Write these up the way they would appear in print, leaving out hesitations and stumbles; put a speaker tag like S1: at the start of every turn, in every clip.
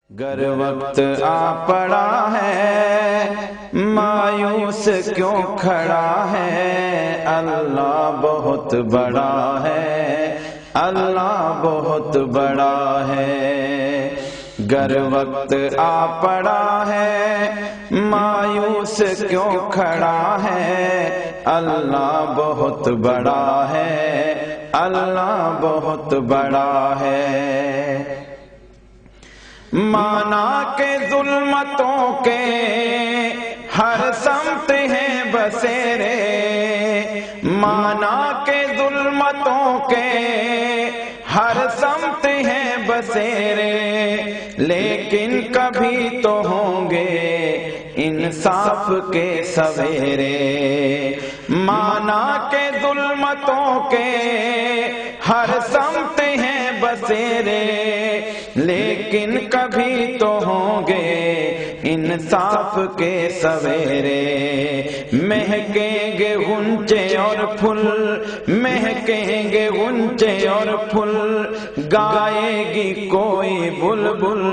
S1: گر وقت آ پڑا ہے مایوس کیوں کھڑا ہے، اللہ بہت بڑا ہے، اللہ بہت بڑا ہے۔ گر وقت آ پڑا ہے مایوس کیوں کھڑا ہے، اللہ بہت بڑا ہے، اللہ بہت بڑا ہے۔ مانا کہ ظلمتوں کے ہر سمت ہیں بسیرے، مانا کہ ظلمتوں کے ہر سمت ہیں بسیرے، لیکن کبھی تو ہوں گے انصاف کے سویرے۔ مانا کہ ظلمتوں کے ہر سمت ہیں بسیرے، لیکن کبھی تو ہوں گے انصاف کے سویرے۔ مہکیں گے غنچے اور پھول، مہکیں گے غنچے اور پھول، گائے گی کوئی بلبل،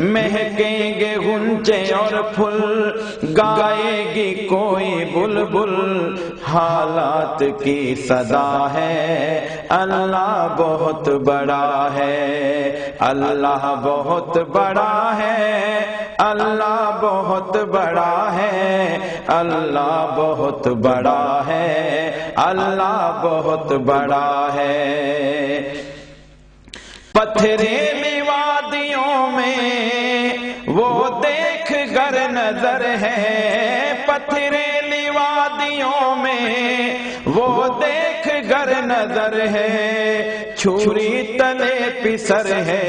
S1: مہکیں گے غنچے اور پھول، گائے گی کوئی بلبل۔ حالات کی صدا ہے اللہ بہت بڑا ہے، اللہ بہت بڑا ہے، اللہ بہت بڑا ہے، اللہ بہت بڑا ہے، اللہ بہت بڑا ہے۔ پتھریلی وادیوں میں وہ دیکھ گر نظر ہے، پتھریلی وادیوں میں وہ دیکھ گر نظر ہے، چھری تلے پسر ہے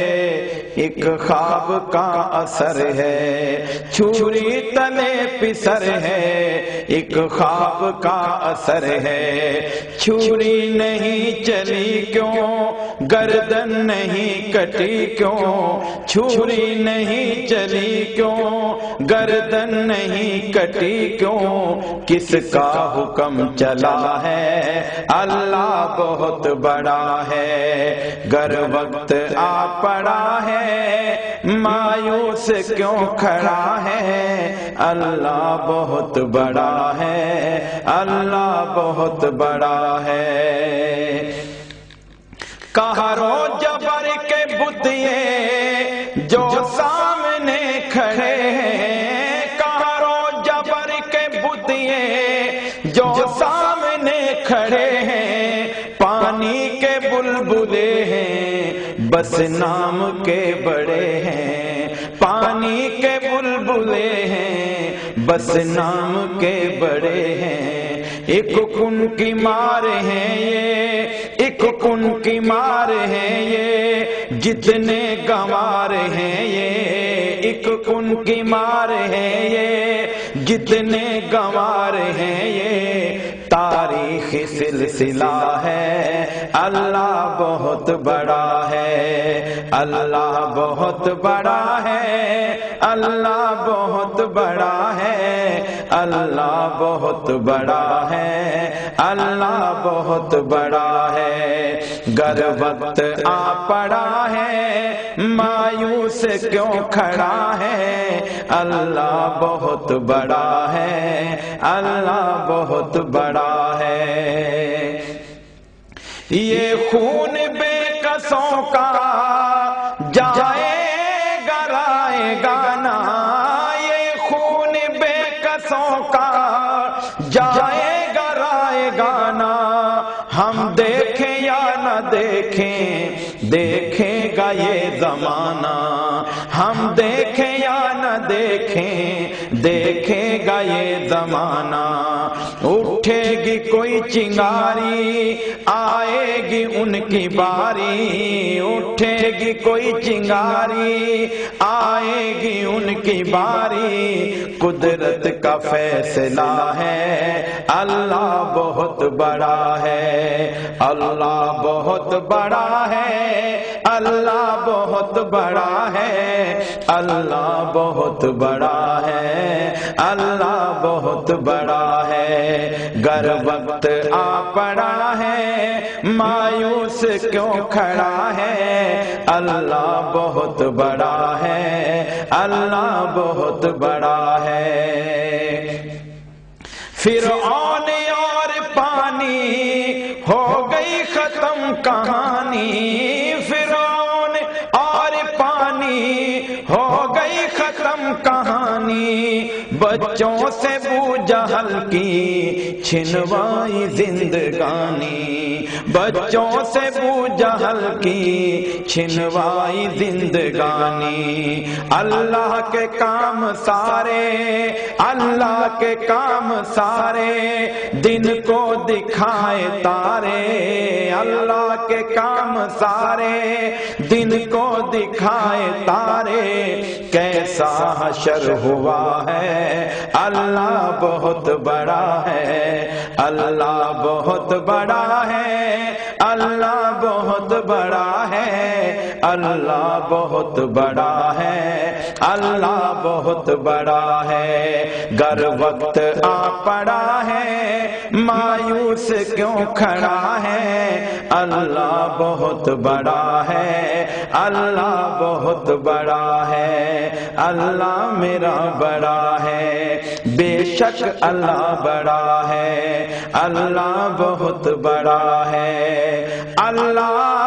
S1: ایک خواب کا اثر ہے، چھری تلے پسر ہے ایک خواب کا اثر ہے۔ چھری نہیں چلی کیوں، گردن نہیں کٹی کیوں، چھری نہیں چلی کیوں، گردن نہیں کٹی کیوں، کس کا حکم چلا ہے اللہ بہت بڑا ہے۔ گر وقت آ پڑا ہے مایوس کیوں کھڑا ہے، اللہ بہت بڑا ہے، اللہ بہت بڑا ہے۔ قہر و جبر کے بتیے جو سامنے کھڑے ہیں، قہر و جبر کے بتیے جو سامنے کھڑے ہیں، پانی کے بلبلے ہیں بس نام کے بڑے ہیں، پانی کے بلبلے ہیں بس نام کے بڑے ہیں۔ ایک کن کی مار ہے یہ، ایک کن کی مار ہے یہ، جتنے گنوار ہیں یہ، ایک کن کی مار ہے یہ، جتنے گنوار ہیں یہ۔ تاریخی سلسلہ ہے اللہ بہت بڑا ہے، اللہ بہت بڑا ہے، اللہ بہت بڑا ہے، اللہ بہت بڑا ہے، اللہ بہت بڑا ہے۔ گر وقت آ پڑا ہے مایوس کیوں کھڑا ہے، اللہ بہت بڑا ہے، اللہ بہت بڑا ہے۔ یہ خون بے کسوں کا جائے گا رائے گانا، یہ خون بے کسوں کا جائے گا رائے گانا، ہم دیکھیں یا نہ دیکھیں دیکھے گا یہ زمانہ، ہم دیکھیں یا نہ دیکھیں دیکھے گا یہ زمانہ۔ اٹھے گی کوئی چنگاری آئے گی ان کی باری، اٹھے گی کوئی چنگاری آئے گی ان کی باری، قدرت کا فیصلہ ہے اللہ بہت بڑا ہے، اللہ بہت بہت بڑا ہے، اللہ بہت بڑا ہے، اللہ بہت بڑا ہے، اللہ بہت بڑا ہے۔ گر وقت آ پڑا ہے مایوس کیوں کھڑا ہے، اللہ بہت بڑا ہے، اللہ بہت بڑا ہے۔ فرعون اور پانی ہو گئی ختم کہانی، فرعون اور پانی ہو گئی ختم کہانی، بچوں سے ابو جہل کی چھنوائی زندگانی، بچوں سے ابو جہل کی چھنوائی زندگانی۔ اللہ کے کام سارے، اللہ کے کام سارے دن کو دکھائے تارے، اللہ کے کام سارے دن کو دکھائے تارے، کیسا حشر ہوا ہے، اللہ بہت بڑا ہے، اللہ بہت بڑا ہے، اللہ بہت بڑا ہے، اللہ بہت بڑا ہے، اللہ بہت بڑا ہے۔ گر وقت آ پڑا ہے مایوس کیوں کھڑا ہے، اللہ بہت بڑا ہے، اللہ بہت بڑا ہے، اللہ میرا بڑا ہے، بے شک اللہ بڑا ہے، اللہ بہت بڑا ہے، اللہ